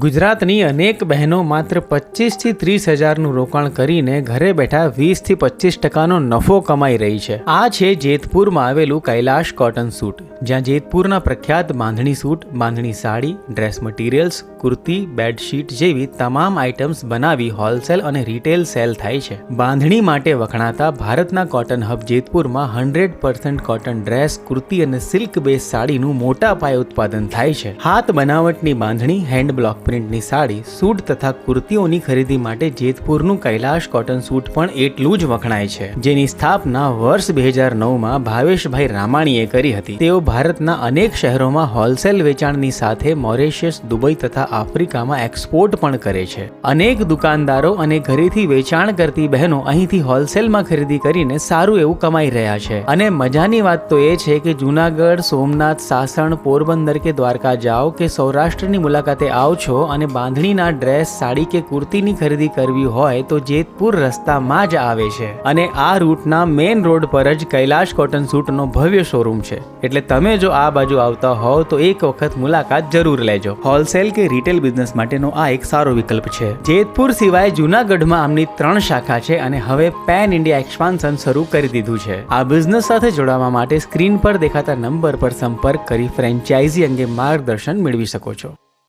ગુજરાતની અનેક બહેનો માત્ર 25 થી 30 હજારનું રોકાણ કરીને ઘરે બેઠા 20 થી 25% નફો કમાઈ રહી છે. આ છે જેતપુરમાં આવેલું કૈલાશ કોટન સૂટ, જ્યાં જેતપુરના પ્રખ્યાત bandhani suit, bandhani sari, dress materials, kurti, bedsheet જેવી તમામ આઇટમ્સ બનાવી હોલસેલ અને રિટેલ સેલ થાય છે. બાંધણી માટે વખણાતા ભારતના કોટન હબ જેતપુરમાં 100% કોટન ડ્રેસ, કુર્તી અને સિલ્ક બેઝ સાડીનું મોટા પાયે ઉત્પાદન થાય છે. હાથ બનાવટની બાંધણી, હેન્ડ બ્લોક પ્રિન્ટની સાડી, સૂટ તથા કુર્તીઓની ખરીદી માટે જેતપુરનું કૈલાશ કોટન સૂટ પણ એટલું જ વખણાય છે, જેની સ્થાપના વર્ષ 2009માં ભાવેશભાઈ રામાણીએ કરી હતી. તેઓ ભારતના અનેક શહેરોમાં હોલસેલ વેચાણની સાથે મોરેશિયસ, દુબઈ તથા આફ્રિકામાં એક્સપોર્ટ પણ કરે છે. અનેક દુકાનદારો અને ઘરેથી વેચાણ કરતી બહેનો અહીંથી હોલસેલમાં ખરીદી કરીને સારું એવું કમાઈ રહ્યા છે. અને મજાની વાત તો એ છે કે જૂનાગઢ, સોમનાથ, સાસણ, પોરબંદર કે દ્વારકા જાઓ કે સૌરાષ્ટ્રની મુલાકાતે આવો છો અને બાંધણીના ડ્રેસ, સાડી કે કુર્તીની ખરીદી કરવી હોય તો જેતપુર રસ્તામાં જ આવે છે. અને આ રૂટના મેઇન રોડ પર જ કૈલાશ કોટન સૂટનો ભવ્ય શોરૂમ છે. એટલે તમે જો આ બાજુ આવતા હોવ તો એક વખત મુલાકાત જરૂર લેજો. હોલસેલ કે રિટેલ બિઝનેસ માટેનો આ એક સારો વિકલ્પ છે. જેતપુર સિવાય જૂનાગઢમાં આમની 3 શાખા છે અને હવે પેન ઇન્ડિયા એક્સપાન્શન શરૂ કરી દીધું છે. આ બિઝનેસ સાથે જોડાવા માટે સ્ક્રીન પર દેખાતા નંબર પર સંપર્ક કરી ફ્રેન્ચાઇઝી અંગે માર્ગદર્શન મેળવી શકો છો.